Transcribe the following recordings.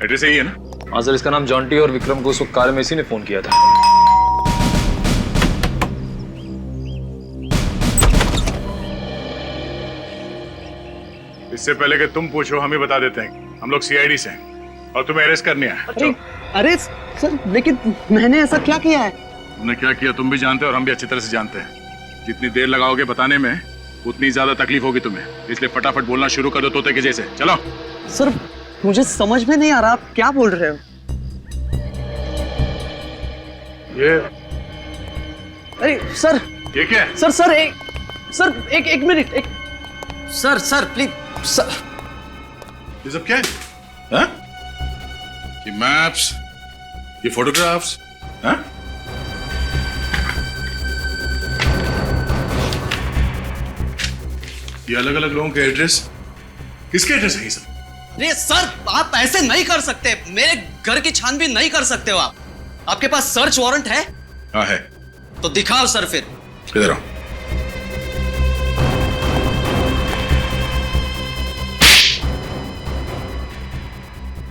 Address यही है ना? हाँ सर, इसका नाम जॉन्टी और विक्रम को उस वक्त कार में इसी ने फोन किया था। इससे पहले कि तुम पूछो हम ही बता देते हैं, हम लोग सीआईडी से हैं और तुम्हें अरेस्ट करने आए। अरे अरे सर, लेकिन मैंने ऐसा क्या किया है? तुमने क्या किया तुम भी जानते हो और हम भी अच्छी तरह से जानते हैं। जितनी देर लगाओगे बताने में उतनी ज्यादा तकलीफ होगी तुम्हें, इसलिए फटाफट बोलना शुरू कर दो तोते के जैसे। चलो। सर मुझे समझ में नहीं आ रहा आप क्या बोल रहे हो। ये अरे सर, ये क्या है? सर एक मिनट, एक सर प्लीज सर। ये सब क्या है? हाँ? ये मैप्स, ये फोटोग्राफ्स, हाँ? ये अलग अलग लोगों के एड्रेस, किसके एड्रेस है ये सब? अरे सर आप ऐसे नहीं कर सकते, मेरे घर की छानबीन नहीं कर सकते हो आप। आपके पास सर्च वारंट है? हाँ है। तो दिखाओ सर फिर। इधर आओ।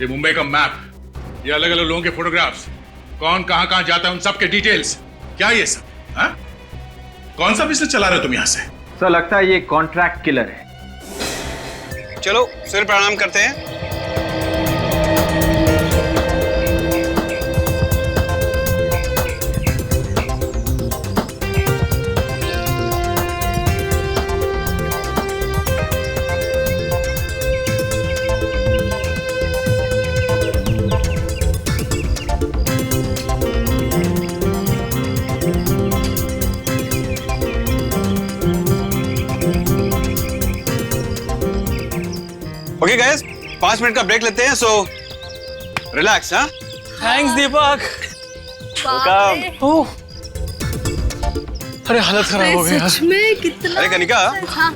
ये मुंबई का मैप, ये अलग अलग लोगों के फोटोग्राफ्स, कौन कहां कहां जाता है उन सब के डिटेल्स, क्या ये सब? हाँ? कौन सा बिजनेस चला रहे हो तुम यहां से? सर लगता है ये कॉन्ट्रैक्ट किलर है। चलो फिर प्रणाम करते हैं। ओके गाइस, 5 मिनट का ब्रेक लेते हैं, सो रिलैक्स। हाँ, थैंक्स दीपक। अरे हालत खराब हो गई यार। सच में कितना। अरे कनिका, हाँ।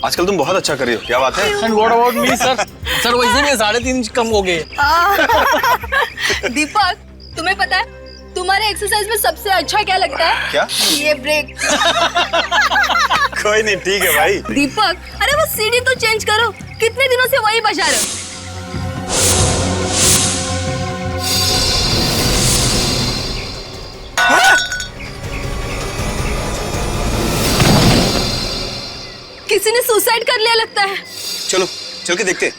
आजकल तुम बहुत अच्छा कर रही हो, क्या बात है? And what about me sir? Sir वैसे में 3.5 इंच कम हो गए। दीपक, तुम्हें पता है तुम्हारे एक्सरसाइज में सबसे अच्छा क्या लगता है? क्या? ये ब्रेक। कोई नहीं, ठीक है भाई। दीपक, अरे वो सीढ़ी तो चेंज करो, कितने दिनों से वही बजा रहे हो? किसी ने सुसाइड कर लिया लगता है। चलो चल के देखते।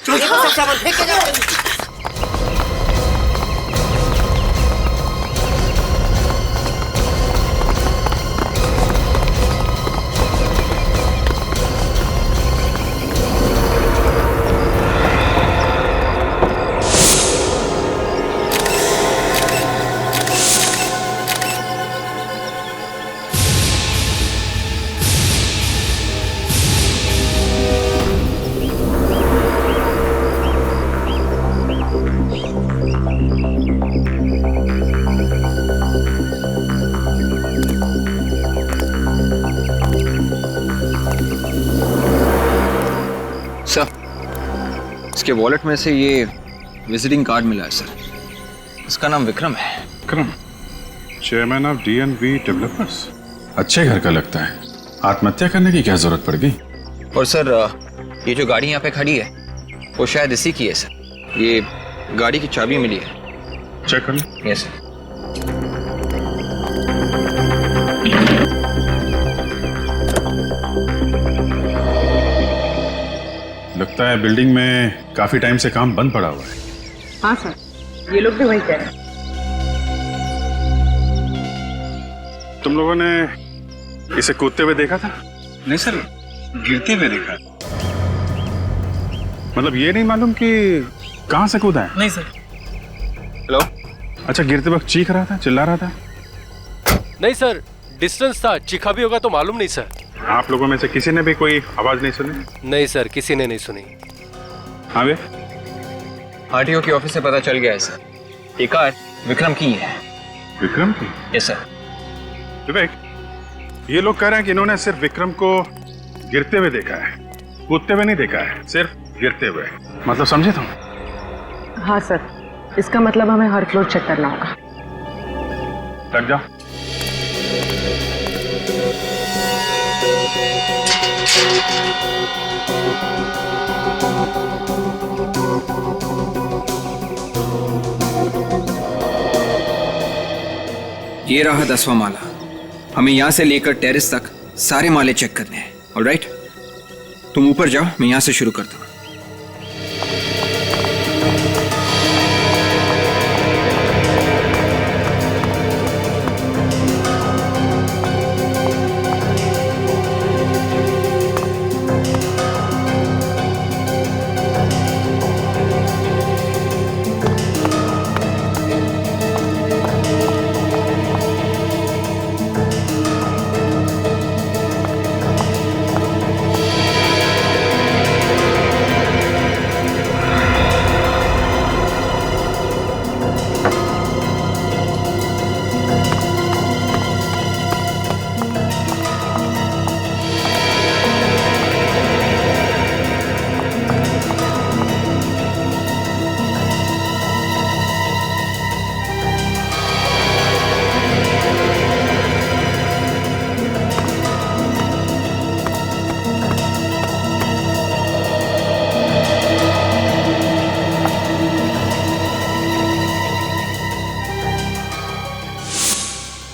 सर इसके वॉलेट में से ये विजिटिंग कार्ड मिला है सर। इसका नाम विक्रम है। Vikram, chairman of DNV developers. अच्छे घर का लगता है, आत्महत्या करने की क्या जरूरत पड़ गई? और सर ये जो गाड़ी यहाँ पे खड़ी है वो शायद इसी की है सर। ये गाड़ी की चाबी मिली है। चेक कर लो। Yes sir. लगता है बिल्डिंग में काफी टाइम से काम बंद पड़ा हुआ है। हाँ सर, ये लोग भी वही कह रहे हैं। तुम लोगों ने इसे कूदते हुए देखा था? नहीं सर, गिरते हुए देखा। मतलब ये नहीं मालूम कि कहां से कूदा है? नहीं सर। हेलो। अच्छा, गिरते वक्त चीख रहा था, चिल्ला रहा था? नहीं सर, डिस्टेंस था, चीखा भी होगा तो मालूम नहीं सर। आप लोगों में से किसी ने भी कोई आवाज नहीं सुनी? नहीं सर, किसी ने नहीं सुनी। हाँ वे? आरटीओ के ऑफिस से पता चल गया है सर। ये कार विक्रम की है। विक्रम की? Yes sir. विवेक, ये लोग कह रहे हैं कि इन्होंने सिर्फ विक्रम को गिरते हुए देखा है, कूदते हुए नहीं देखा है, सिर्फ गिरते हुए। मतलब समझे तुम? हाँ सर, इसका मतलब हमें हर फ्लोर चेक करना होगा। लग जाओ। ये रहा 10वां माला। हमें यहाँ से लेकर टेरेस तक सारे माले चेक करने हैं। ऑलराइट, तुम ऊपर जाओ, मैं यहाँ से शुरू करता हूँ।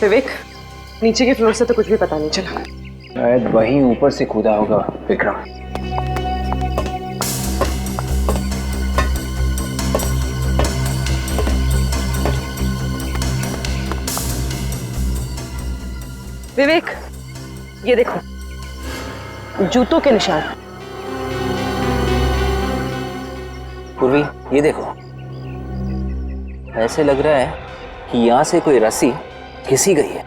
विवेक, नीचे के फ्लोर से तो कुछ भी पता नहीं चला। शायद वहीं ऊपर से कूदा होगा विक्रम। विवेक, ये देखो, जूतों के निशान। पूर्वी, ये देखो, ऐसे लग रहा है कि यहाँ से कोई रस्सी घिसी गई है।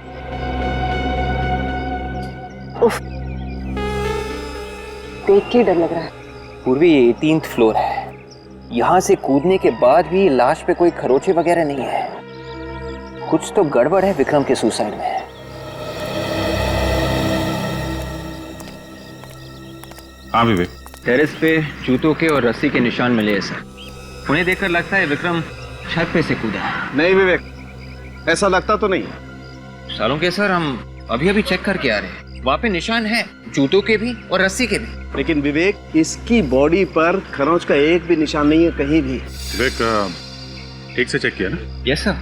उफ, देख के डर लग रहा है। पूर्वी, ये 18th फ्लोर है। यहाँ से कूदने के बाद भी लाश पे कोई खरोचे वगैरह नहीं है। कुछ तो गड़बड़ है विक्रम के सुसाइड में। हाँ विवेक, टेरेस पे जूतों के और रस्सी के निशान मिले हैं सर। उन्हें देखकर लगता है विक्रम छत पे से कूदा है। नहीं विवेक, ऐसा लगता तो नहीं। सालों के सर, हम अभी अभी चेक करके आ रहे हैं। वहाँ पे निशान है, जूतों के भी और रस्सी के भी। लेकिन विवेक, इसकी बॉडी पर खरोंच का एक भी निशान नहीं है कहीं भी। विवेक ठीक से चेक किया ना? Yes sir.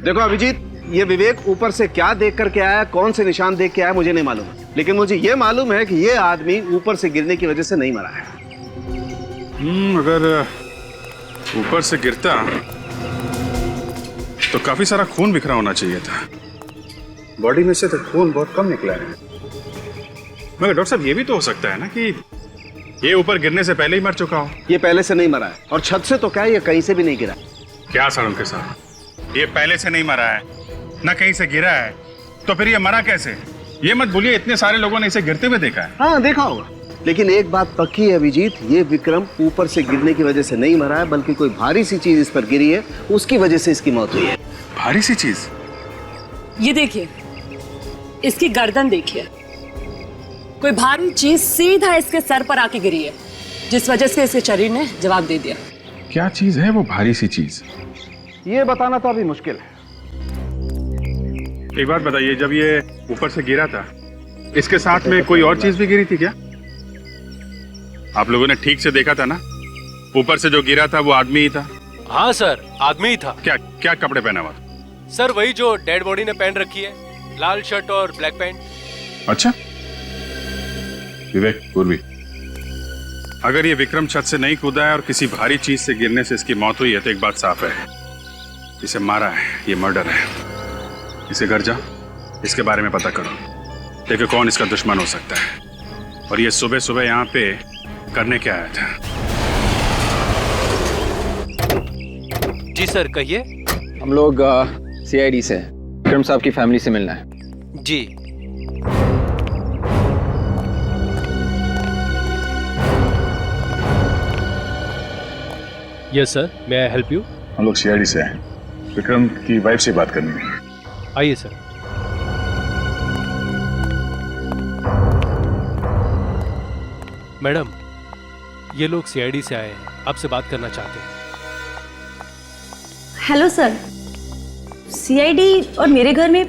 देखो अभिजीत, ये विवेक ऊपर से क्या देख करके आया, कौन से निशान देख के आया मुझे नहीं मालूम, लेकिन मुझे ये मालूम है कि ये आदमी ऊपर से गिरने की वजह से नहीं मरा है। अगर ऊपर से गिरता तो काफी सारा खून बिखरा होना चाहिए था। बॉडी में से तो खून बहुत कम निकला है। मगर डॉक्टर साहब, ये भी तो हो सकता है ना कि ये ऊपर गिरने से पहले ही मर चुका हो। ये पहले से नहीं मरा है, और छत से तो क्या, ये कहीं से भी नहीं गिरा। क्या सालों के साथ, ये पहले से नहीं मरा है, ना कहीं से गिरा है, तो फिर ये मरा कैसे? ये मत भूलिए, इतने सारे लोगों ने इसे गिरते हुए देखा है। हाँ देखा होगा, लेकिन एक बात पक्की है अभिजीत, ये विक्रम ऊपर से गिरने की वजह से नहीं मरा है, बल्कि कोई भारी सी चीज इस पर गिरी है, उसकी वजह से इसकी मौत हुई है। भारी सी चीज? ये देखिए, इसकी गर्दन देखिए, कोई भारी चीज सीधा इसके सर पर आके गिरी है, जिस वजह से इसके शरीर ने जवाब दे दिया। क्या चीज है वो भारी सी चीज? ये बताना तो अभी मुश्किल है। एक बात बताइए, जब ये ऊपर से गिरा था, इसके साथ में कोई और चीज भी गिरी थी क्या? आप लोगों ने ठीक से देखा था ना? ऊपर से जो गिरा था वो आदमी ही था? हाँ सर, आदमी ही था। क्या क्या कपड़े पहना हुआ था? सर वही जो डेड बॉडी ने पहन रखी है, लाल शर्ट और ब्लैक पैंट। अच्छा विवेक, पूर्वी, अगर ये विक्रम छत से नहीं कूदा है और किसी भारी चीज से गिरने से इसकी मौत हुई है, तो एक बात साफ है, इसे मारा है, ये मर्डर है। इसे घर जा, इसके बारे में पता करो, देखो कौन इसका दुश्मन हो सकता है, और ये सुबह सुबह यहाँ पे करने क्या आया था। जी सर, कहिए। हम लोग CID से विक्रम साहब की फैमिली से मिलना है। जी। Yes sir, may I help you? हम लोग CID से हैं, विक्रम की वाइफ से बात करनी है। आइए सर। मैडम, ये लोग CID से आए हैं, आपसे बात करना चाहते हैं। हेलो सर, CID और मेरे घर में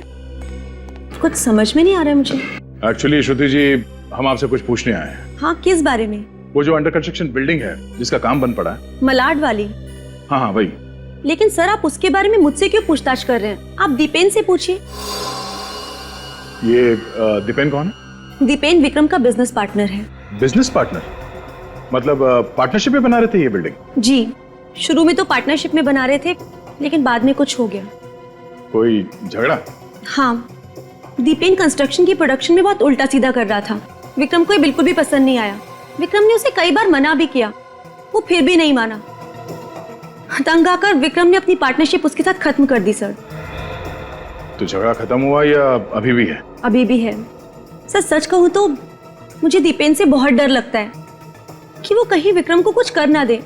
कुछ समझ में नहीं आ रहा है मुझे। एक्चुअली श्रुति जी, हम आपसे कुछ पूछने आए हैं। हाँ, किस बारे में? वो जो अंडर कंस्ट्रक्शन बिल्डिंग है जिसका काम बंद पड़ा है। मलाड वाली? हाँ हाँ वही। लेकिन सर आप उसके बारे में मुझसे क्यों पूछताछ कर रहे हैं? आप दीपेन से पूछिए। ये दीपेन कौन है? दीपेन विक्रम का बिजनेस पार्टनर है। Business partner? मतलब पार्टनरशिप में बना रहे थे ये बिल्डिंग? जी, शुरू में तो पार्टनरशिप में बना रहे थे, लेकिन बाद में कुछ हो गया। कोई झगड़ा? हाँ, दीपेन कंस्ट्रक्शन की प्रोडक्शन में बहुत उल्टा सीधा कर रहा था। विक्रम को ये बिल्कुल भी पसंद नहीं आया। विक्रम ने उसे कई बार मना भी किया, वो फिर भी नहीं माना। तंग आकर विक्रम ने अपनी पार्टनरशिप उसके साथ खत्म कर दी सर। तो झगड़ा खत्म हुआ या अभी भी है? अभी भी है सर। सच कहूँ तो मुझे दीपेन से बहुत डर लगता है कि वो कहीं विक्रम को कुछ कर ना दे।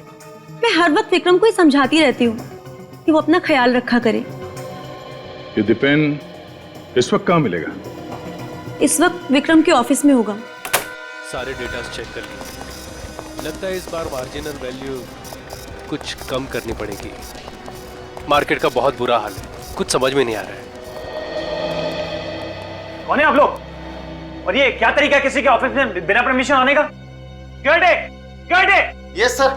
मैं हर वक्त विक्रम को ही समझाती रहती हूँ कि वो अपना ख्याल रखा करे। ये दीपेन इस वक्त कहाँ मिलेगा? इस वक्त विक्रम के ऑफिस में होगा। सारे डेटा चेक कर लिए। लगता है इस बार मार्जिनल वैल्यू कुछ कम करनी पड़ेगी। मार्केट का बहुत बुरा हाल है, कुछ समझ में नहीं आ रहा है। कौन है आप लोग? और ये क्या तरीका है किसी के ऑफिस में बिना परमिशन आने का? Yes sir.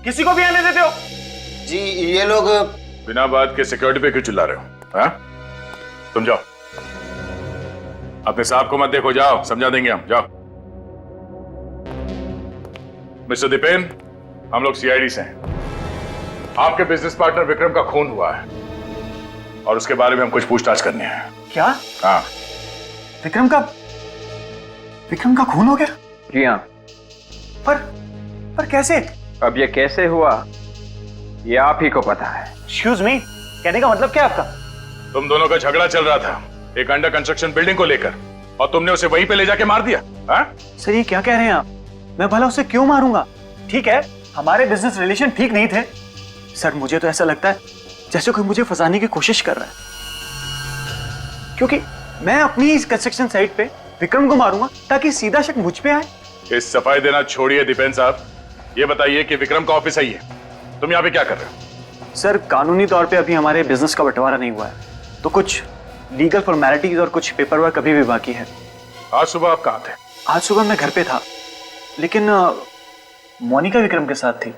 किसी को भी आने देते हो? जी ये लोग बिना बात के सिक्योरिटी पे क्यों चिल्ला रहे हो? हाँ? तुम जाओ, अपने साहब को मत देखो, जाओ, समझा देंगे हम, जाओ। मिस्टर दीपेन, हम लोग सीआईडी से हैं। आपके बिजनेस पार्टनर विक्रम का खून हुआ है और उसके बारे में हम कुछ पूछताछ करनी है। क्या? हाँ। विक्रम का खून हो गया? जी हाँ। पर कैसे? अब ये कैसे हुआ ये आप ही को पता है। एक्सक्यूज मी, कहने का मतलब क्या है आपका? तुम दोनों का झगड़ा चल रहा था एक अंडर कंस्ट्रक्शन बिल्डिंग को लेकर और तुमने उसे वहीं पे ले जाके मार दिया। हाँ? सर ये क्या कह रहे हैं आप? मैं भला उसे क्यों मारूंगा? ठीक है, हमारे बिजनेस रिलेशन ठीक नहीं थे। सर मुझे तो ऐसा लगता है जैसे कोई मुझे फंसाने की कोशिश कर रहा है, क्योंकि मैं अपनी इस कंस्ट्रक्शन साइट पे विक्रम को मारूंगा ताकि सीधा शक मुझ पे आए। इस सफाई देना छोड़िए दीपेन साहब, ये बताइए कि विक्रम का ऑफिस है, तुम यहाँ पे क्या कर रहे हो? सर कानूनी तौर पे अभी हमारे बिजनेस का बंटवारा नहीं हुआ है, तो कुछ लीगल फॉर्मेलिटीज और कुछ पेपर वर्क अभी भी बाकी है। आज सुबह आप कहाँ थे? आज सुबह मैं घर पे था, लेकिन मोनिका विक्रम के साथ थी।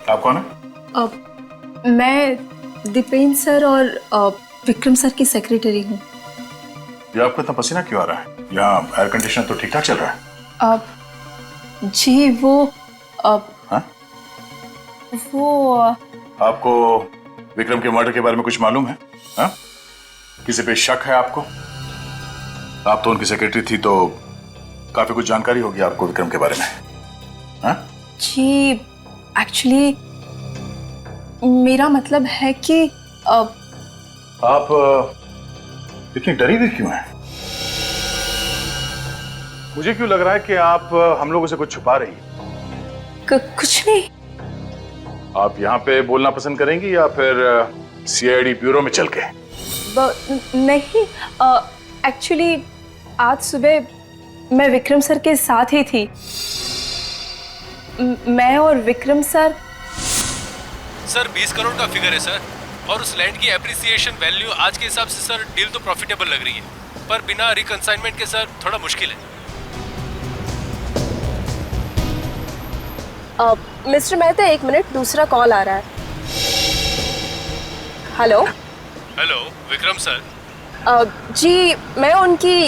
आप कौन है? मैं दीपेन सर और विक्रम सर की सेक्रेटरी हूँ। ये आपको इतना पसीना क्यों आ रहा है? यहाँ एयर कंडीशनर तो ठीक ठाक चल रहा है। जी वो आपको विक्रम के मर्डर के बारे में कुछ मालूम है? हा? किसी पे शक है आपको? आप तो उनकी सेक्रेटरी थी तो काफी कुछ जानकारी होगी आपको विक्रम के बारे में। हा? जी एक्चुअली मेरा मतलब है कि आप इतनी डरी हुई क्यों हैं? मुझे क्यों लग रहा है कि आप हम लोगों से कुछ छुपा रही हैं? कुछ नहीं। आप यहाँ पे बोलना पसंद करेंगी या फिर सीआईडी ब्यूरो में चल के? नहीं, एक्चुअली आज सुबह मैं विक्रम सर के साथ ही थी। मैं और विक्रम सर 20 करोड़ का फिगर है सर, और उस लैंड की एप्रिसिएशन वैल्यू आज के हिसाब से सर डील तो प्रॉफिटेबल लग रही है, पर बिना रिकंसाइनमेंट के सर थोड़ा मुश्किल है। मिस्टर मेहता, एक मिनट, दूसरा कॉल आ रहा है। Hello Vikram sir. जी मैं उनकी।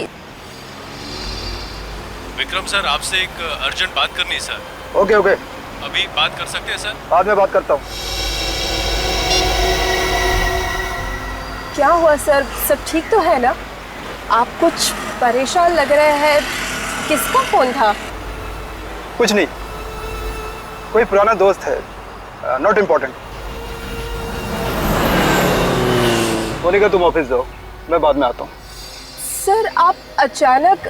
विक्रम सर आपसे एक अर्जेंट बात करनी है सर। ओके अभी बात कर सकते हैं सर? बाद में बात करता हूँ। क्या हुआ सर, सब ठीक तो है ना? आप कुछ परेशान लग रहे हैं। किसका फोन था? कुछ नहीं, कोई पुराना दोस्त है, नॉट इम्पोर्टेंट। मोनिका तुम ऑफिस जाओ, मैं बाद में आता हूँ। सर आप अचानक,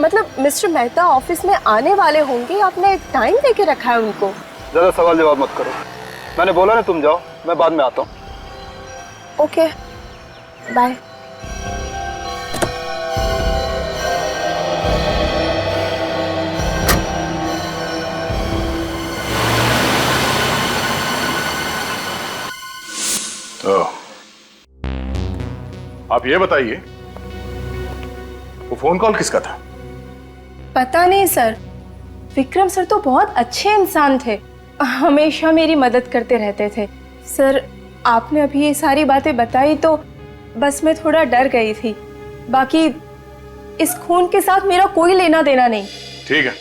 मतलब मिस्टर मेहता ऑफिस में आने वाले होंगे, आपने टाइम देके रखा है उनको। ज़्यादा सवाल जवाब मत करो, मैंने बोला ना तुम जाओ, मैं बाद में आता हूँ। Okay bye. आप ये बताइए वो फोन कॉल किसका था? पता नहीं सर, विक्रम सर तो बहुत अच्छे इंसान थे, हमेशा मेरी मदद करते रहते थे। सर आपने अभी ये सारी बातें बताई तो बस मैं थोड़ा डर गई थी, बाकी इस खून के साथ मेरा कोई लेना देना नहीं। ठीक है,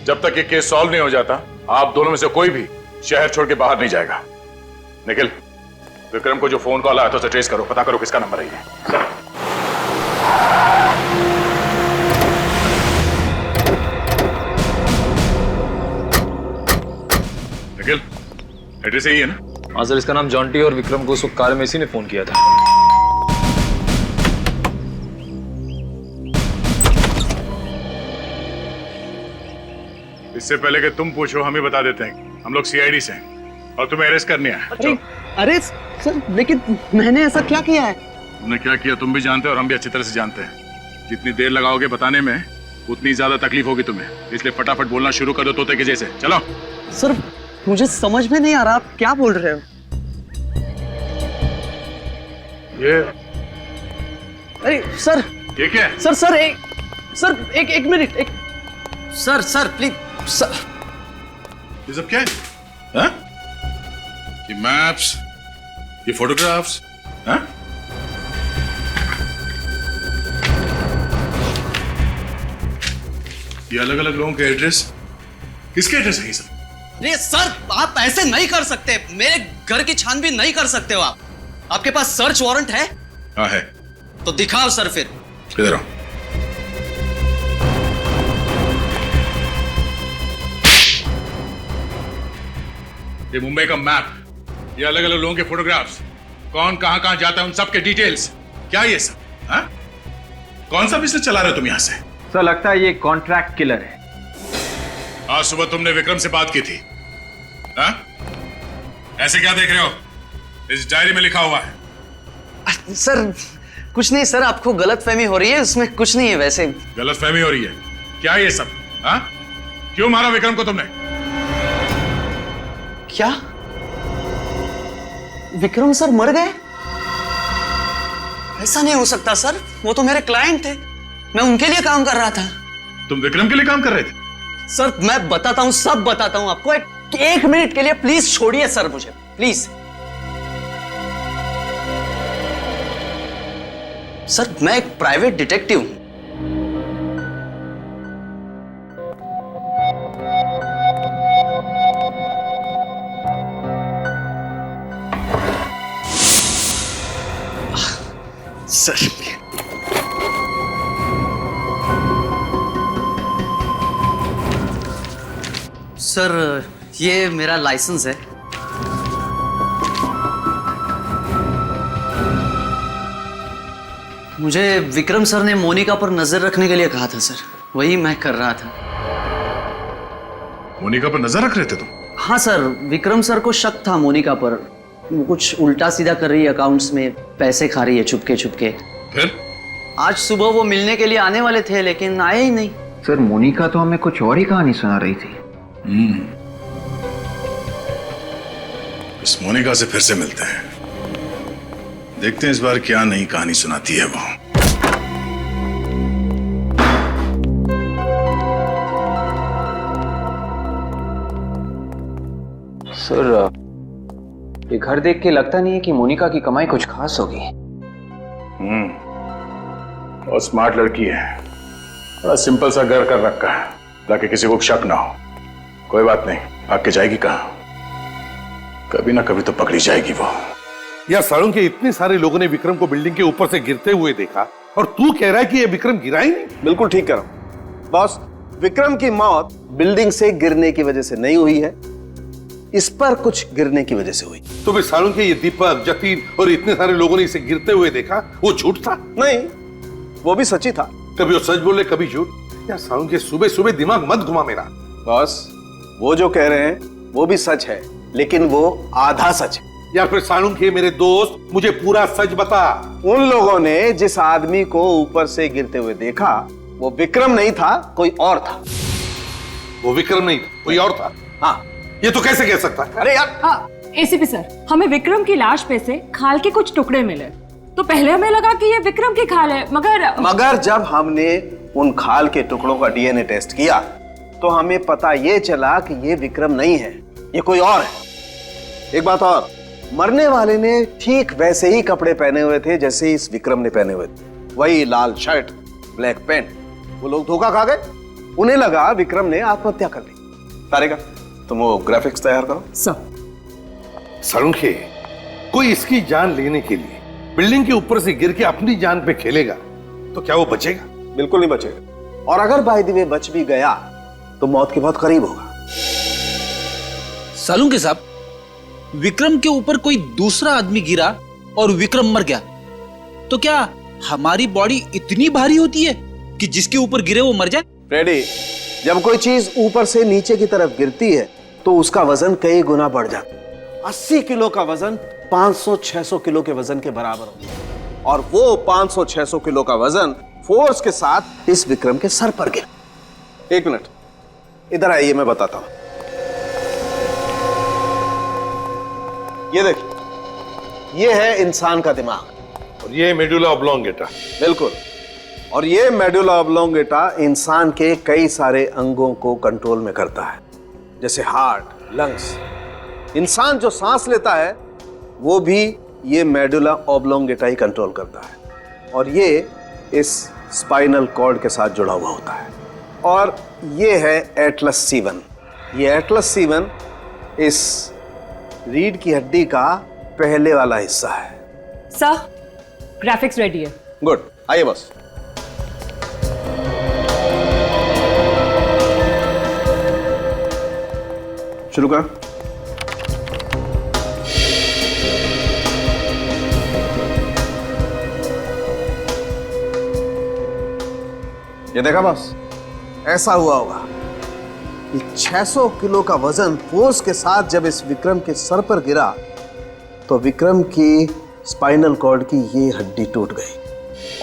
जब तक ये केस सॉल्व नहीं हो जाता आप दोनों में से कोई भी शहर छोड़ के बाहर नहीं जाएगा। निखिल, विक्रम को जो फोन कॉल आया था उसे ट्रेस करो, पता करो किसका नंबर है ये। निखिल, एड्रेस यही है ना? हाँ सर, इसका नाम जॉन्टी और विक्रम को उस वक्त कार में इसी ने फोन किया था। इससे पहले कि तुम पूछो हम ही बता देते हैं, हम लोग सीआईडी से हैं और तुम्हें अरेस्ट करने आए। अरे सर, लेकिन मैंने ऐसा क्या किया है? तुमने क्या किया तुम भी जानते हो और हम भी अच्छी तरह से जानते हैं। जितनी देर लगाओगे बताने में उतनी ज्यादा तकलीफ होगी तुम्हें, इसलिए फटाफट बोलना शुरू कर दो तोते के जैसे। चलो। सर मुझे समझ में नहीं आ रहा, आप क्या बोल रहे हो? ये अरे सर, ये क्या है? सर एक मिनट, सर प्लीज सर। ये सब क्या है? हाँ? ये मैप्स, ये फोटोग्राफ्स, हाँ? ये अलग अलग लोगों के एड्रेस, किसके एड्रेस है ये सब? अरे सर आप ऐसे नहीं कर सकते, मेरे घर की छानबीन नहीं कर सकते हो आप। आपके पास सर्च वारंट है? हाँ है। तो दिखाओ सर फिर। इधर आओ। ये मुंबई का मैप, ये अलग अलग लोगों के फोटोग्राफ्स, कौन कहां कहां जाता है उन सब के डिटेल्स, क्या ये सब? हाँ? कौन सा बिजनेस चला रहे हो तुम यहां से? सर लगता है ये कॉन्ट्रैक्ट किलर है। आज सुबह तुमने विक्रम से बात की थी, हाँ? ऐसे क्या देख रहे हो? इस डायरी में लिखा हुआ है। सर कुछ नहीं सर, आपको गलतफहमी हो रही है, उसमें कुछ नहीं है। वैसे गलतफहमी हो रही है? क्या ये सब? हाँ? क्यों मारा विक्रम को तुमने? क्या विक्रम सर मर गए? ऐसा नहीं हो सकता सर, वो तो मेरे क्लाइंट थे, मैं उनके लिए काम कर रहा था। तुम विक्रम के लिए काम कर रहे थे? सर मैं बताता हूं, सब बताता हूं आपको। एक मिनट के लिए प्लीज छोड़िए सर मुझे, प्लीज। सर मैं एक प्राइवेट डिटेक्टिव हूं। सर ये मेरा लाइसेंस है। मुझे विक्रम सर ने मोनिका पर नजर रखने के लिए कहा था सर, वही मैं कर रहा था। मोनिका पर नजर रख रहे थे तुम? हाँ सर, विक्रम सर को शक था मोनिका पर, वो कुछ उल्टा सीधा कर रही है, अकाउंट्स में पैसे खा रही है चुपके चुपके। फिर आज सुबह वो मिलने के लिए आने वाले थे लेकिन आए ही नहीं। सर मोनिका तो हमें कुछ और ही कहानी सुना रही थी। इस मोनिका से फिर से मिलते हैं, देखते हैं इस बार क्या नई कहानी सुनाती है वो। सर ये घर देख के लगता नहीं है कि मोनिका की कमाई कुछ खास होगी। बहुत स्मार्ट लड़की है, बड़ा सिंपल सा घर कर रखा है ताकि किसी को शक ना हो। कोई बात नहीं, आगे जाएगी कहाँ? कभी ना कभी तो पकड़ी जाएगी वो। यार सारुण के इतने सारे लोगों ने विक्रम को बिल्डिंग के ऊपर से गिरते हुए देखा और तू कह रहा है कि ये विक्रम गिरा ही नहीं? बिल्कुल ठीक कह रहा हूं बॉस, विक्रम की मौत बिल्डिंग से गिरने की वजह से नहीं हुई है, इस पर कुछ गिरने की वजह से हुई। तो भी सारुण के ये दीपक, जतीन और इतने सारे लोगों ने इसे गिरते हुए देखा, वो झूठ था? नहीं, वो भी सच्ची था। कभी वो सच बोले कभी झूठ। यार सारुण के सुबह सुबह दिमाग मत घुमा मेरा। बॉस वो जो कह रहे हैं वो भी सच है, लेकिन वो आधा सच है। यार फिर सारुण के मेरे दोस्त, मुझे पूरा सच बता। उन लोगों ने जिस आदमी को ऊपर से गिरते हुए देखा वो विक्रम नहीं था, कोई और था। वो विक्रम नहीं था, कोई और था? हाँ। ये तो कैसे कह सकता है? अरे यार। हाँ एसीपी सर, हमें विक्रम की लाश पे से खाल के कुछ टुकड़े मिले, तो पहले हमें लगा कि ये विक्रम की खाल है, मगर जब हमने उन खाल के टुकड़ों का डीएनए टेस्ट किया तो हमें पता ये चला कि ये विक्रम नहीं है, ये कोई और है। एक बात और, मरने वाले ने ठीक वैसे ही कपड़े पहने हुए थे जैसे इस विक्रम ने पहने हुए थे, वही लाल शर्ट, ब्लैक पैंट। वो लोग धोखा खा गए, उन्हें लगा विक्रम ने आत्महत्या कर ली। तारिका, तुम वो ग्राफिक्स तैयार करो। सरुखे, कोई इसकी जान लेने के लिए बिल्डिंग के ऊपर से गिर के अपनी जान पे खेलेगा तो क्या वो बचेगा? बिल्कुल नहीं बचेगा, और अगर बाय द वे बच भी गया तो मौत के बहुत करीब होगा। सालुंके साहब, विक्रम के ऊपर कोई दूसरा आदमी गिरा और विक्रम मर गया, तो क्या हमारी बॉडी इतनी भारी होती है कि जिसके ऊपर गिरे वो मर जाए? रेडी, जब कोई चीज ऊपर से नीचे की तरफ गिरती है तो उसका वजन कई गुना बढ़ जाता है। 80 किलो का वजन 500-600 किलो के वजन के बराबर होता है, और वो 500-600 किलो का वजन फोर्स के साथ इस विक्रम के सर पर गिरा। एक मिनट, इधर आइए, मैं बताता हूं। ये देखिए, ये है इंसान का दिमाग, और ये मेडुला ऑब्लोंगेटा। बिल्कुल, और ये मेडुला ऑब्लोंगेटा इंसान के कई सारे अंगों को कंट्रोल में करता है, जैसे हार्ट, लंग्स। इंसान जो सांस लेता है वो भी ये मेडुला ऑब्लोंगेटा ही कंट्रोल करता है, और ये इस स्पाइनल कॉर्ड के साथ जुड़ा हुआ होता है। और ये है एटलस C1। ये एटलस C1 इस रीढ़ की हड्डी का पहले वाला हिस्सा है। सर, ग्राफिक्स रेडी है। गुड, आइए बस। शुरू कर। ये देखा बस, ऐसा हुआ होगा कि 600 किलो का वजन फोर्स के साथ जब इस विक्रम के सर पर गिरा तो विक्रम की स्पाइनल कॉर्ड की ये हड्डी टूट गई,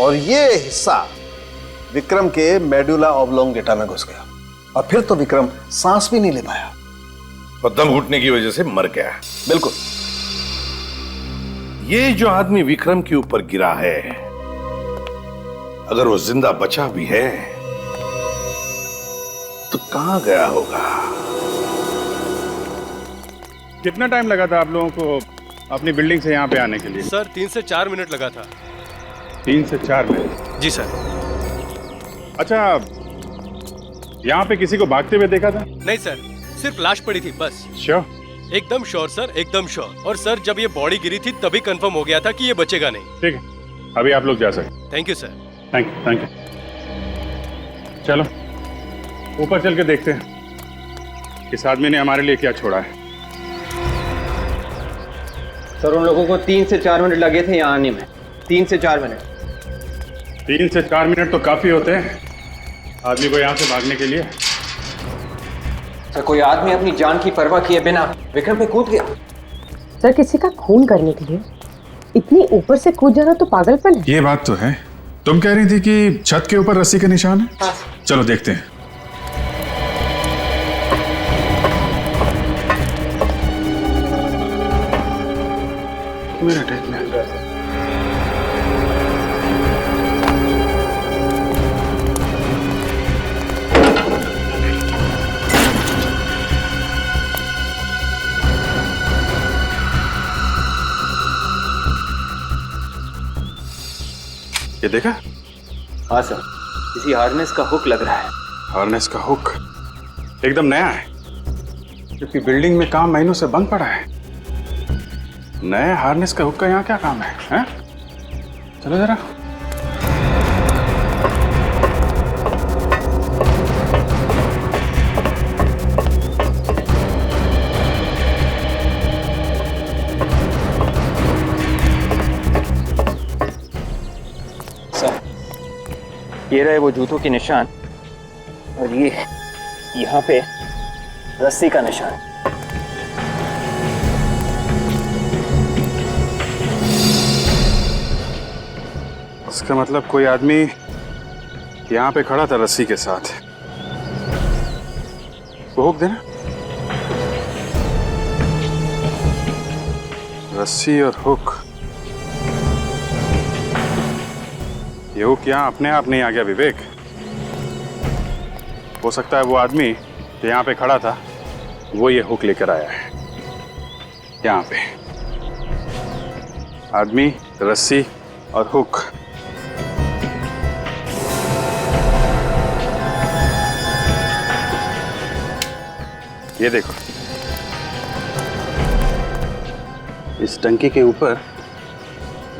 और ये हिस्सा विक्रम के मेडुला ऑब्लोंगेटा में घुस गया, और फिर तो विक्रम सांस भी नहीं ले पाया, और दम घुटने की वजह से मर गया। बिल्कुल। ये जो आदमी विक्रम के ऊपर गिरा है, अगर वो जिंदा बचा भी है तो कहां गया होगा? कितना टाइम लगा था आप लोगों को अपनी बिल्डिंग से यहाँ पे आने के लिए? सर 3 से 4 मिनट लगा था। 3 से 4 मिनट? जी सर। अच्छा, यहाँ पे किसी को भागते हुए देखा था? नहीं सर, सिर्फ लाश पड़ी थी बस। श्योर? एकदम श्योर सर, एकदम श्योर। और सर जब ये बॉडी गिरी थी तभी कंफर्म हो गया था कि ये बचेगा नहीं। ठीक है, अभी आप लोग जा सकते। Thank you sir. Thank you, thank you. चलो ऊपर चल के देखते हैं इस आदमी ने हमारे लिए क्या छोड़ा है। सर, उन लोगों को 3 से 4 मिनट लगे थे यहाँ आने में। 3 से 4 मिनट। 3 से 4 मिनट तो काफी होते हैं आदमी को यहाँ से भागने के लिए। सर, कोई आदमी अपनी जान की परवाह किए बिना विक्रम पे कूद गया। सर, किसी का खून करने के लिए इतनी ऊपर से कूद जाना तो पागलपन है। ये बात तो है। तुम कह रही थी कि छत के ऊपर रस्सी के निशान है? हाँ। चलो देखते हैं। ये देखा? हाँ सर, किसी हार्नेस का हुक लग रहा है। हार्नेस का हुक एकदम नया है, क्योंकि बिल्डिंग में काम महीनों से बंद पड़ा है। नए हार्नेस का हुक का यहाँ क्या काम है, हैं? चलो जरा। ये रहे वो जूतों के निशान, और ये यहाँ पे रस्सी का निशान। इसका मतलब कोई आदमी यहाँ पे खड़ा था रस्सी के साथ। वो हुक देना। रस्सी और हुक, ये हुक यहाँ अपने आप नहीं आ गया विवेक। हो सकता है वो आदमी जो यहाँ पे खड़ा था वो ये हुक लेकर आया है। यहाँ पे आदमी, रस्सी और हुक। ये देखो, इस टंकी के ऊपर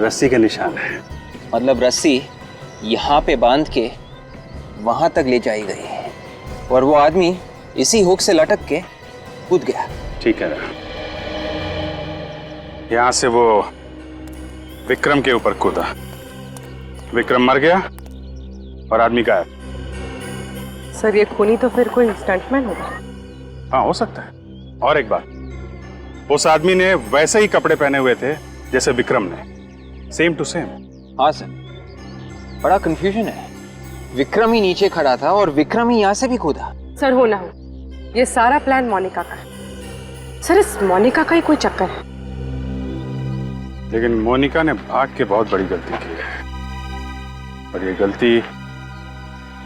रस्सी के निशान है। मतलब रस्सी यहाँ पे बांध के वहां तक ले जाई गई और वो आदमी इसी हुक से लटक के कूद गया। ठीक है, यहां से वो विक्रम के ऊपर कूदा, विक्रम मर गया और आदमी गायब। सर ये खूनी तो फिर कोई स्टंटमैन होगा। हाँ, हो सकता है। और एक बात, उस आदमी ने वैसे ही कपड़े पहने हुए थे जैसे विक्रम ने, सेम टू सेम। हाँ सर, बड़ा कंफ्यूजन है। विक्रम ही नीचे खड़ा था और विक्रम ही यहाँ से भी कूदा। सर हो ना हो, ये सारा प्लान मोनिका का है। सर इस मोनिका का ही कोई चक्कर है। लेकिन मोनिका ने भाग के बहुत बड़ी गलती की है और ये गलती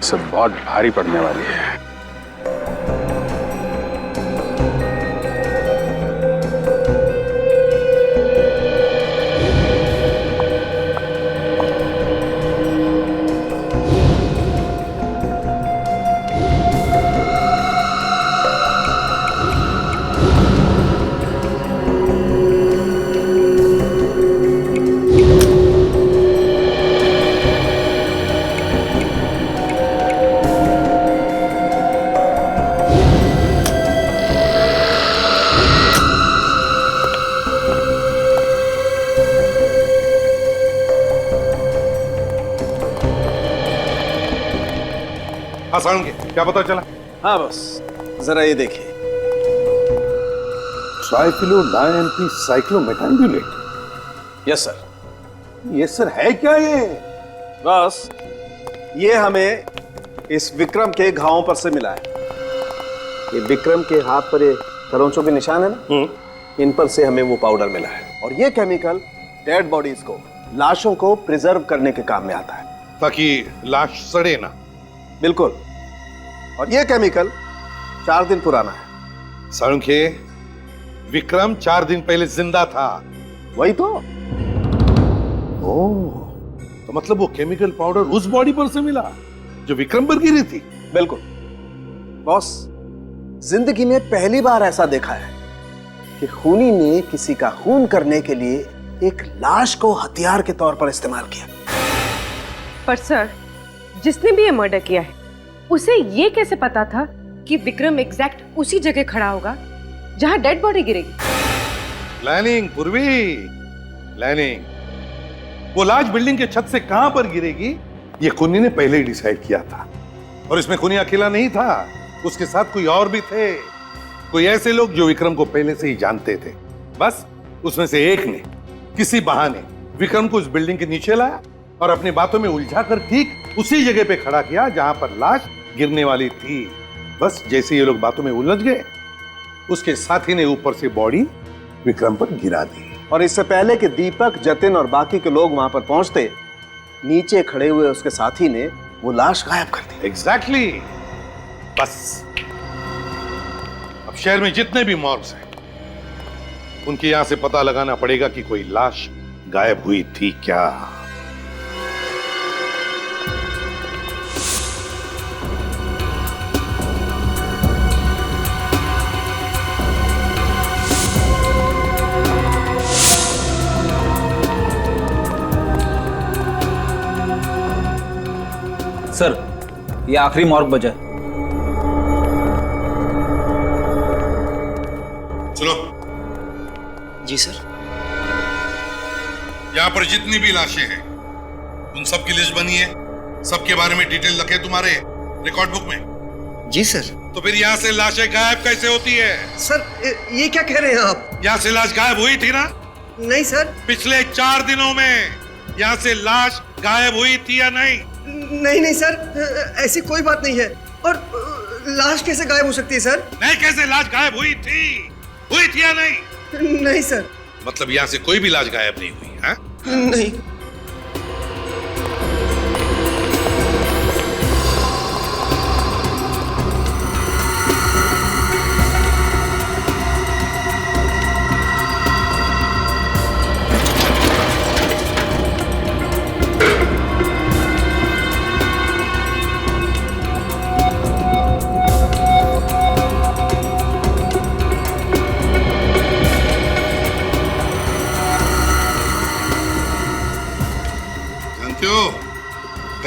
सब बहुत भारी पड़ने वाली है। आसान के क्या पता चला? हाँ बस जरा ये देखिए, ट्राइक्लोनाइनटी साइक्लोमेथैम्बुलेट। Yes sir. ये सर है क्या ये? बस ये हमें इस विक्रम के घावों पर से मिला है। ये विक्रम के हाथ पर ये खरोंचों के निशान है ना, इन पर से हमें वो पाउडर मिला है और ये केमिकल डेड बॉडीज को, लाशों को प्रिजर्व करने के काम में आता है ताकि लाश सड़े ना। बिल्कुल। और ये केमिकल 4 दिन पुराना है। सारुंखे, विक्रम 4 दिन पहले जिंदा था। वही तो। ओह, तो मतलब वो केमिकल पाउडर उस बॉडी पर से मिला जो विक्रम पर गिरी थी। बिल्कुल बॉस, जिंदगी में पहली बार ऐसा देखा है कि खूनी ने किसी का खून करने के लिए एक लाश को हथियार के तौर पर इस्तेमाल किया। पर सर, जिसने भी ये मर्डर किया है उसे ये कैसे पता था कि विक्रम एग्जैक्ट उसी जगह खड़ा होगा जहां डेड बॉडी गिरेगी? प्लानिंग पूर्वी, प्लानिंग। वो लाश बिल्डिंग के छत से कहां पर गिरेगी ये खूनी ने पहले ही डिसाइड किया था। और इसमें खूनी अकेला नहीं था, उसके साथ कोई और भी थे, कोई ऐसे लोग जो विक्रम को पहले से ही जानते थे। बस उसमें से एक ने किसी बहाने विक्रम को उस बिल्डिंग के नीचे लाया और अपनी बातों में उलझा कर ठीक उसी जगह पे खड़ा किया जहां पर लाश गिरने वाली थी। बस जैसे ये लोग बातों में उलझ गए, उसके साथी ने ऊपर से बॉडी विक्रम पर गिरा दी। और इससे पहले कि दीपक, जतिन और बाकी के लोग वहां पर पहुंचते, नीचे खड़े हुए उसके साथी ने वो लाश गायब कर दी। एग्जैक्टली। बस अब शहर में जितने भी मॉर्ग्स हैं उनके यहां से पता लगाना पड़ेगा कि कोई लाश गायब हुई थी क्या। सर, ये आखिरी मॉर्ग बजा है। सुनो। जी सर। यहाँ पर जितनी भी लाशें हैं उन सब की लिस्ट बनी है, सबके बारे में डिटेल रखे तुम्हारे रिकॉर्ड बुक में। जी सर। तो फिर यहाँ से लाशें गायब कैसे होती है? सर ये क्या कह रहे हैं आप? यहाँ से लाश गायब हुई थी ना? नहीं सर। पिछले 4 दिनों में यहाँ से लाश गायब हुई थी या नहीं? नहीं सर, ऐसी कोई बात नहीं है। और लाश कैसे गायब हो सकती है सर? नहीं, कैसे लाश गायब हुई थी या नहीं? नहीं सर। मतलब यहाँ से कोई भी लाश गायब नहीं हुई है? नहीं।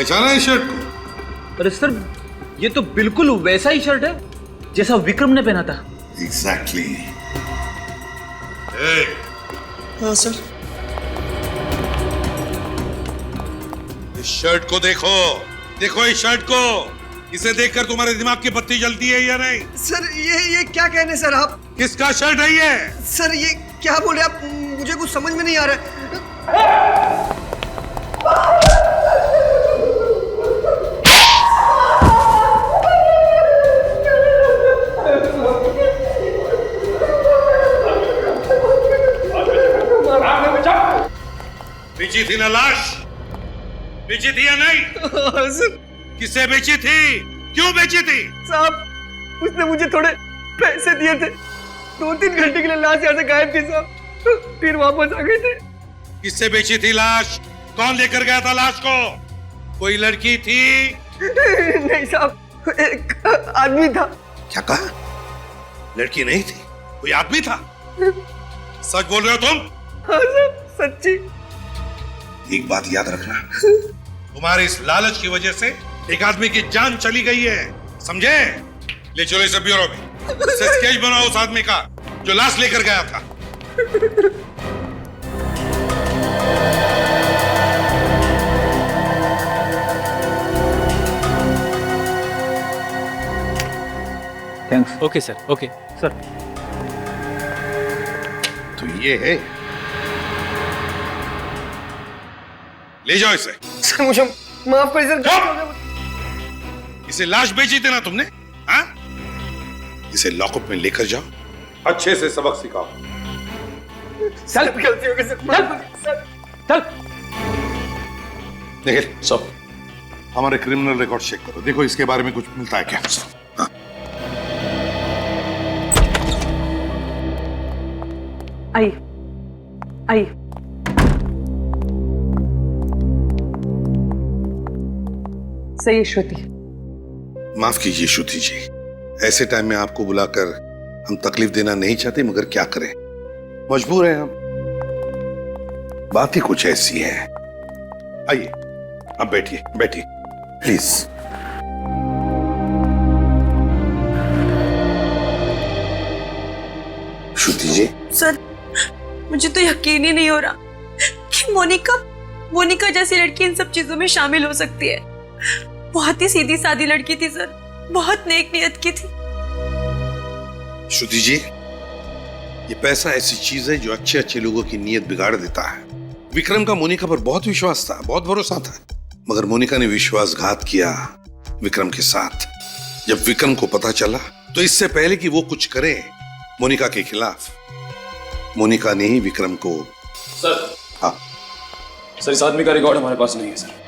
पहचाना इस शर्ट को? अरे सर, ये तो बिल्कुल वैसा ही शर्ट है जैसा विक्रम ने पहना था। एग्जैक्टली। हाँ सर। इस शर्ट को देखो, देखो इस शर्ट को। इसे देखकर तुम्हारे दिमाग की बत्ती जलती है या नहीं? सर ये क्या कहने सर आप? किसका शर्ट है ये? सर ये क्या बोले आप? मुझे कुछ समझ में नहीं आ रहा है। बेची थी ना लाश? बेची थी या नहीं? सर किसे बेची थी? क्यों बेची थी? साहब उसने मुझे थोड़े पैसे दिए थे, 2-3 घंटे के लिए लाश यहाँ से गायब थी साहब, फिर वापस आ गए थे। किससे बेची थी लाश? कौन लेकर गया था लाश को? कोई लड़की थी? नहीं साहब, एक आदमी था। क्या कहा? लड़की नहीं थी, कोई आदमी था? सच बोल रहे हो तुम? हाँ साहब, सच्ची। एक बात याद रखना, तुम्हारे इस लालच की वजह से एक आदमी की जान चली गई है, समझे? ले चलो इसे ब्यूरो में, इसे स्केच बनाओ उस आदमी का जो लाश लेकर गया था। Thanks. Okay sir, okay sir. तो ये है, ले जाओ इसे। सर मुझे माफ कर सर। इसे लाश बेची थी ना तुमने? हाँ? इसे लॉकअप में लेकर जाओ, अच्छे से सबक सिखाओ। सर गलती हो गई सर। चल। देखिए सब, हमारे क्रिमिनल रिकॉर्ड चेक करो, देखो इसके बारे में कुछ मिलता है क्या? हाँ। आइए। सही श्रुति। माफ कीजिए श्रुति जी, ऐसे टाइम में आपको बुलाकर हम तकलीफ देना नहीं चाहते, मगर क्या करें, मजबूर हैं हम। बात ही कुछ ऐसी है। आइए, अब बैठिए, बैठिए प्लीज। Shruti ji. सर मुझे तो यकीन ही नहीं हो रहा कि मोनिका जैसी लड़की इन सब चीजों में शामिल हो सकती है। बहुत ही सीधी सादी लड़की थी सर, बहुत नेक नियत की थी। श्रुति जी, ये पैसा ऐसी चीज है जो अच्छे अच्छे लोगों की नीयत बिगाड़ देता है। विक्रम का मोनिका पर बहुत विश्वास था, बहुत भरोसा था, मगर मोनिका ने विश्वासघात किया विक्रम के साथ। जब विक्रम को पता चला तो इससे पहले कि वो कुछ करे मोनिका के खिलाफ, मोनिका ने ही विक्रम को। सर। हाँ सर, इस आदमी का रिकॉर्ड हमारे पास नहीं है सर।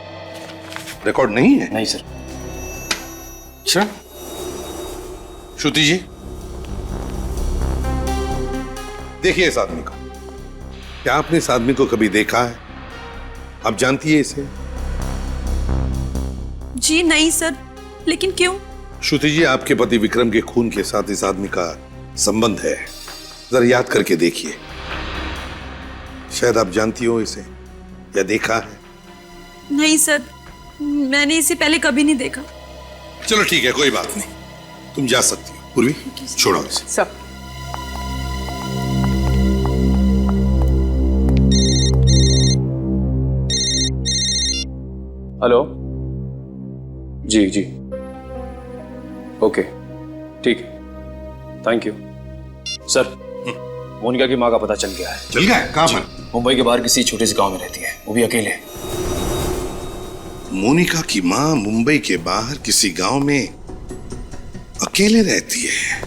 रिकॉर्ड नहीं है? नहीं सर। अच्छा, श्रुति जी देखिए इस आदमी को, क्या आपने इस आदमी को कभी देखा है? आप जानती है इसे? जी नहीं सर, लेकिन क्यों? श्रुति जी, आपके पति विक्रम के खून के साथ इस आदमी का संबंध है, जरा याद करके देखिए, शायद आप जानती हो इसे या देखा है। नहीं सर, मैंने इसे पहले कभी नहीं देखा। चलो ठीक है, कोई बात नहीं, तुम जा सकती हो। पूर्वी, छोड़ो इसे। सब। हेलो जी जी, ओके ठीक है, थैंक यू सर। मोनिका की माँ का पता चल गया है। चल गया है? कहाँ पर? मुंबई के बाहर किसी छोटे से गांव में रहती है, वो भी अकेले। मोनिका की माँ मुंबई के बाहर किसी गांव में अकेले रहती है,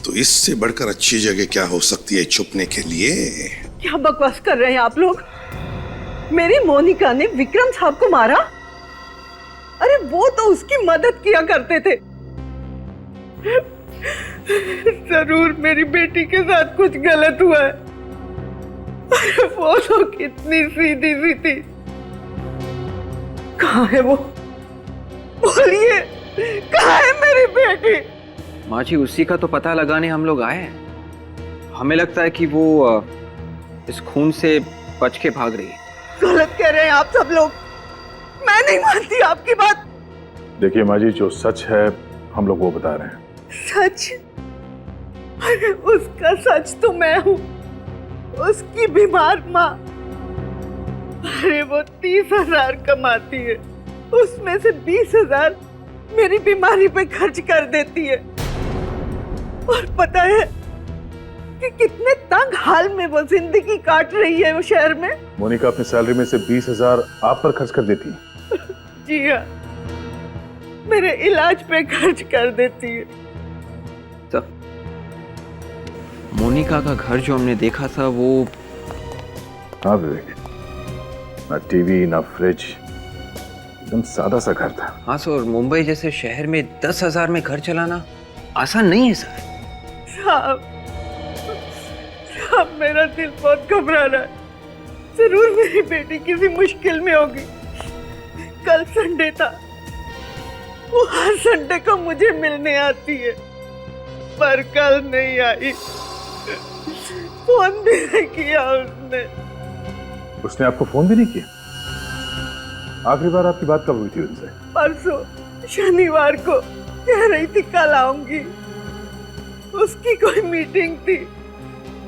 तो इससे बढ़कर अच्छी जगह क्या हो सकती है छुपने के लिए? क्या बकवास कर रहे हैं आप लोग? मेरी मोनिका ने विक्रम साहब को मारा? अरे वो तो उसकी मदद किया करते थे। जरूर मेरी बेटी के साथ कुछ गलत हुआ है। अरे वो तो कितनी सीधी सी थी। कहाँ है वो? बोलिए, कहाँ है मेरी बेटी? माँ जी, उसी का तो पता लगाने हम लोग आए हैं। हमें लगता है कि वो इस खून से बच के भाग रही है। गलत कह रहे हैं आप सब लोग। मैं नहीं मानती आपकी बात। देखिए माँ जी, जो सच है हम लोग वो बता रहे हैं। सच? अरे उसका सच तो मैं हूँ, उसकी बीमार माँ। अरे वो 30,000 कमाती है, उसमें से 20,000 मेरी बीमारी पे खर्च कर देती है। और पता है कि कितने तंग हाल में वो जिंदगी काट रही है वो शहर में। मोनिका अपनी सैलरी में से 20,000 आप पर खर्च कर देती है। जी हाँ, मेरे इलाज पे खर्च कर देती है। तो मोनिका का घर जो हमने देखा था वो, हाँ विवेक, ना टीवी ना फ्रिज, एकदम सादा सा घर था। हाँ सर, और मुंबई जैसे शहर में 10,000 में घर चलाना आसान नहीं है सर। साहब, मेरा दिल बहुत घबरा रहा है। जरूर मेरी बेटी किसी मुश्किल में होगी। कल संडे था, वो हर संडे को मुझे मिलने आती है, पर कल नहीं आई। फोन भी नहीं किया उसने। उसने आपको फोन भी नहीं किया? आखिरी बार आपकी बात कब हुई थी उनसे? परसों शनिवार को कह रही थी कल आऊंगी। उसकी कोई मीटिंग थी,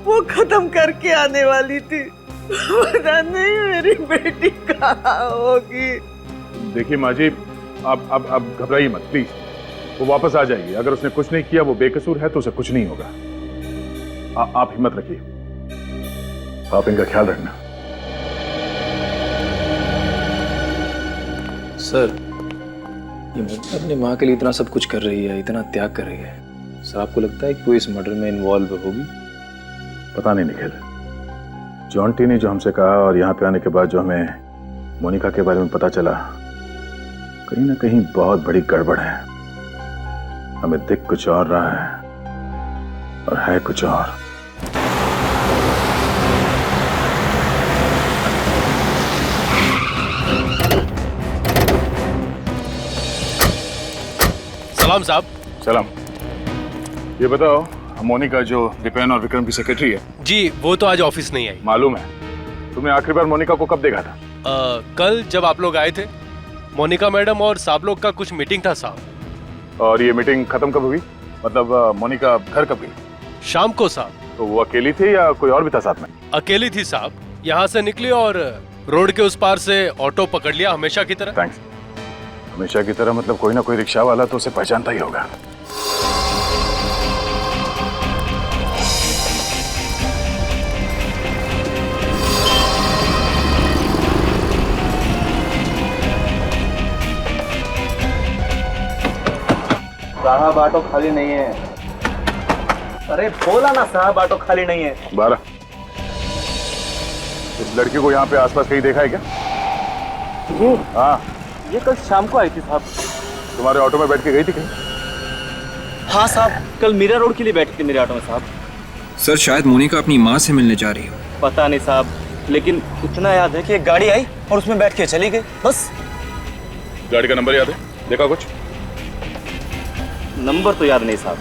वो खत्म करके आने वाली थी। पता नहीं मेरी बेटी कहाँ होगी। देखिए माँ जी, आप घबराइए मत प्लीज, वो वापस आ जाएगी। अगर उसने कुछ नहीं किया, वो बेकसूर है, तो उसे कुछ नहीं होगा। आप हिम्मत रखिए, आप इनका ख्याल रखना। सर, ये मोनिका अपनी माँ के लिए इतना सब कुछ कर रही है, इतना त्याग कर रही है। सर, आपको लगता है कि वो इस मर्डर में इन्वॉल्व होगी? पता नहीं निखिल, जॉन्टी ने जो हमसे कहा और यहाँ पे आने के बाद जो हमें मोनिका के बारे में पता चला, कहीं ना कहीं बहुत बड़ी गड़बड़ है। हमें दिख कुछ और रहा है और है कुछ और। सलाम साहब। सलाम। ये बताओ, मोनिका जो दीपेन और विक्रम की सेक्रेटरी है? जी, वो तो आज ऑफिस नहीं आई। मालूम है। तुमने आखिरी बार मोनिका को कब देखा था? कल जब आप लोग आए थे। मोनिका मैडम और साहब लोग का कुछ मीटिंग था साहब। और ये मीटिंग खत्म कब हुई? मतलब मोनिका घर कब गई? शाम को साहब। तो वो अकेली थी या कोई और भी था साथ में? अकेली थी साहब। यहाँ से निकली और रोड के उस पार से ऑटो पकड़ लिया, हमेशा की तरह। थैंक्स। हमेशा की तरह मतलब कोई ना कोई रिक्शा वाला तो उसे पहचानता ही होगा। साहब, ऑटो खाली नहीं है। अरे बोला ना साहब, ऑटो खाली नहीं है। 12। इस लड़की को यहाँ पे आसपास कहीं देखा है क्या? ये हाँ, ये कल शाम को आई थी साहब। तुम्हारे ऑटो में बैठ के गई थी कहीं? हाँ साहब, कल मीरा रोड के लिए बैठी थी मेरे ऑटो में साहब। सर, शायद मोनिका अपनी माँ से मिलने जा रही हो। पता नहीं साहब, लेकिन इतना याद है कि एक गाड़ी आई और उसमें बैठ के चली गई, बस। गाड़ी का नंबर याद है? देखा कुछ? नंबर तो याद नहीं साहब।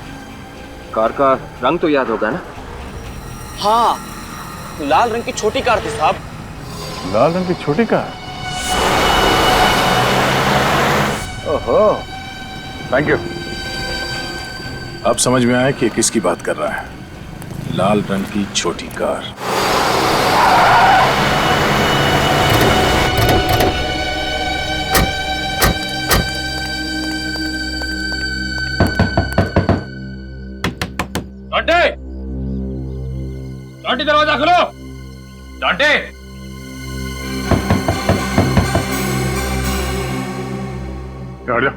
कार का रंग तो याद होगा ना? हाँ, लाल रंग की छोटी कार थी साहब। लाल रंग की छोटी कार? ओहो, थैंक यू। अब समझ में आया कि किसकी बात कर रहा है। लाल रंग की छोटी कार। डांटे! डांटे, दरवाजा खोलो! डांटे! क्या हो गया?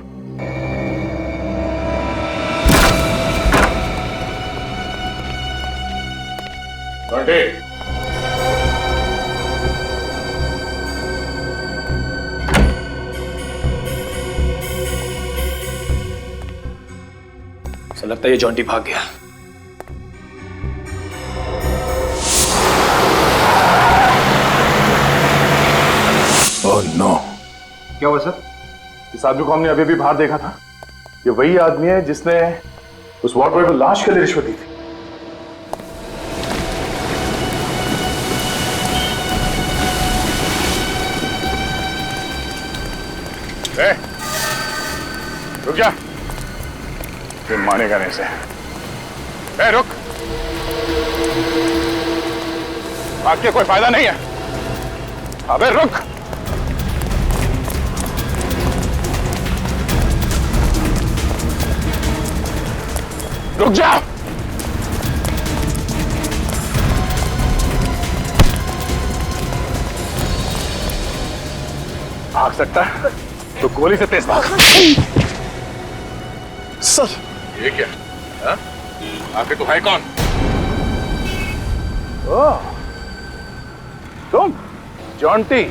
डांटे! ऐसा लगता है ये जॉन्टी भाग गया। Oh no! क्या हुआ सर? इस आदमी को हमने अभी भी बाहर देखा था। ये वही आदमी है जिसने उस वार्ड बॉय को लाश के लिए रिश्वत दी थी। ए, रुक जा, फिर मानेगा नहीं से। ए, रुक, भाग के कोई फायदा नहीं है। अबे रुक, रुक जा। भाग सकता है तो गोली से तेज भाग। सर, ये क्या? हाँ? आखिर तुम है कौन? ओह, तुम जॉन्टी,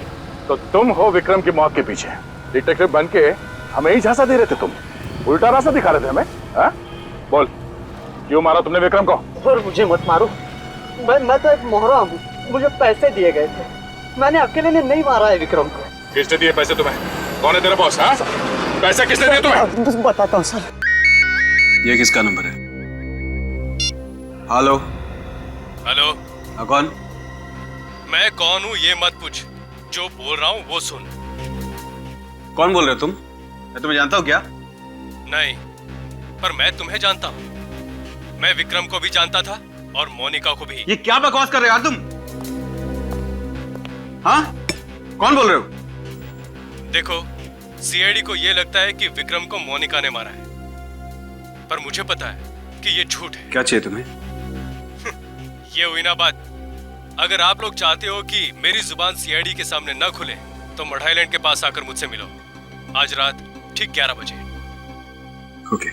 तो तुम हो विक्रम की मौत के पीछे। डिटेक्टिव बन के हमें ही झांसा दे रहे थे तुम, उल्टा रास्ता दिखा रहे थे हमें। हाँ? बोल, क्यों मारा तुमने विक्रम को? सर मुझे मत मारो, मैं तो एक मोहरा हूँ, मुझे पैसे दिए गए थे, मैंने अकेले ने नहीं मारा है विक्रम को। किसने दिए पैसे तुम्हें? कौन है तेरा बॉस? हाँ? पैसे किसने दिए तुम्हें? बस बताता हूँ सर। ये किसका नंबर है? हेलो हेलो, हाँ, कौन? मैं कौन हूँ ये मत पूछ, जो बोल रहा हूँ वो सुन। कौन बोल रहे हो तुम? मैं तुम्हें जानता हूँ क्या? नहीं, पर मैं तुम्हें जानता हूँ। मैं विक्रम को भी जानता था और मोनिका को भी। ये क्या बकवास कर रहे हो यार तुम? हाँ, कौन बोल रहे हो? देखो, सीआईडी को ये लगता है कि विक्रम को मोनिका ने मारा है, पर मुझे पता है कि ये झूठ है। क्या चाहिए तुम्हें? ये हुई ना बात। अगर आप लोग चाहते हो कि मेरी जुबान सीआईडी के सामने न खुले, तो मढ़ाईलैंड के पास आकर मुझसे मिलो आज रात ठीक 11 बजे। ओके।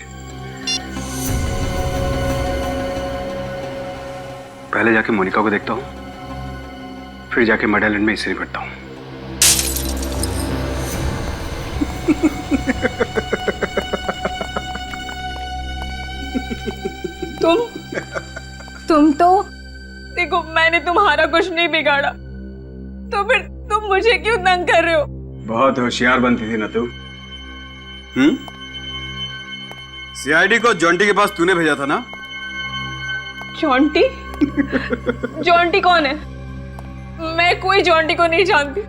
पहले जाके मोनिका को देखता हूँ, फिर जाके मढ़ाईलैंड में इससे निपटता हूँ। तुम तो देखो, मैंने तुम्हारा कुछ नहीं बिगाड़ा, तो फिर तुम मुझे क्यों तंग कर रहे हो? बहुत होशियार बनती थी ना तू। सीआईडी को जॉन्टी के पास तूने भेजा था ना? जॉन्टी? जॉन्टी कौन है? मैं कोई जॉन्टी को नहीं जानती।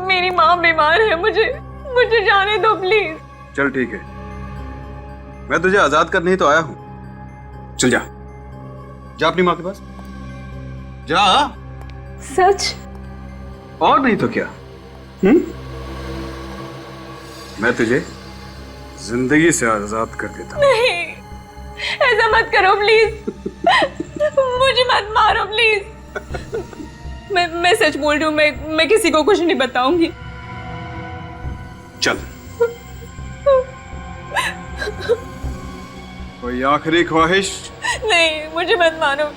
मेरी माँ बीमार है, मुझे जाने दो प्लीज। चल ठीक है, मैं तुझे आजाद करने ही तो आया हूं। चल जा, जा अपनी माँ के पास जा। सच? और नहीं तो क्या? मैं तुझे जिंदगी से आजाद कर देता हूं। नहीं, ऐसा मत करो प्लीज। मुझे मत मारो प्लीज। मैं सच बोल रही हूँ, मैं किसी को कुछ नहीं बताऊंगी। चल, कोई आखिरी ख्वाहिश? नहीं, मुझे मत मारो।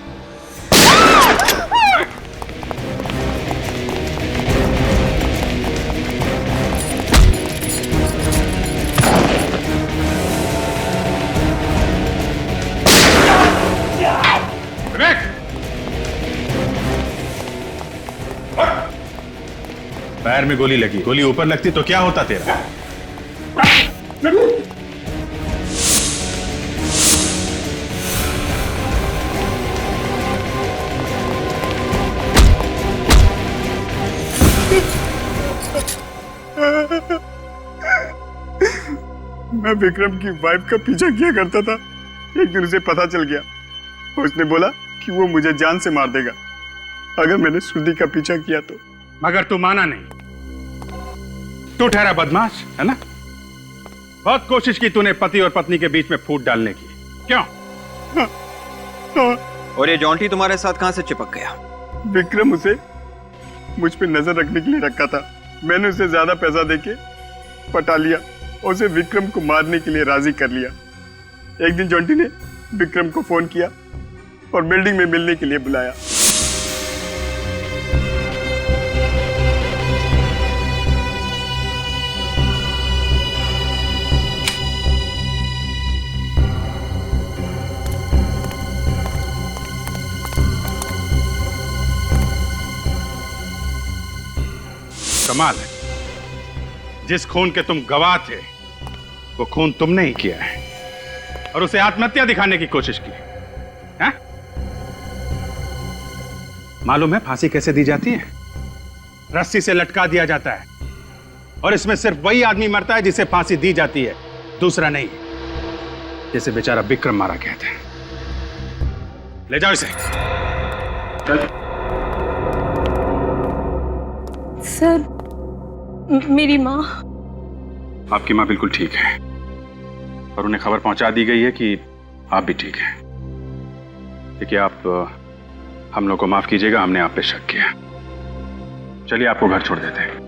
पैर में गोली लगी, गोली ऊपर लगती तो क्या होता तेरा? मैं विक्रम की वाइफ का पीछा किया करता था। एक दिन उसे पता चल गया, उसने बोला कि वो मुझे जान से मार देगा अगर मैंने श्रुति का पीछा किया तो। मगर तू माना नहीं, तू ठहरा बदमाश है ना? बहुत कोशिश की तूने पति और पत्नी के बीच में फूट डालने की, क्यों? और ये जॉन्टी तुम्हारे साथ कहां से चिपक गया? विक्रम उसे मुझ पे नजर रखने के लिए रखा था। मैंने उसे ज्यादा पैसा देके पटा लिया और उसे विक्रम को मारने के लिए राजी कर लिया। एक दिन जॉन्टी ने विक्रम को फोन किया और बिल्डिंग में मिलने के लिए बुलाया। कमाल है, जिस खून के तुम गवाह थे वो खून तुमने ही किया है और उसे आत्महत्या दिखाने की कोशिश की है? मालूम है फांसी कैसे दी जाती है? रस्सी से लटका दिया जाता है और इसमें सिर्फ वही आदमी मरता है जिसे फांसी दी जाती है, दूसरा नहीं, जैसे बेचारा विक्रम मारा गया था। ले जाओ इसे। चल। सर, मेरी माँ। आपकी माँ बिल्कुल ठीक है और उन्हें खबर पहुंचा दी गई है कि आप भी ठीक हैं। देखिए, आप हम लोग को माफ कीजिएगा, हमने आप पे शक किया। चलिए आपको घर छोड़ देते हैं।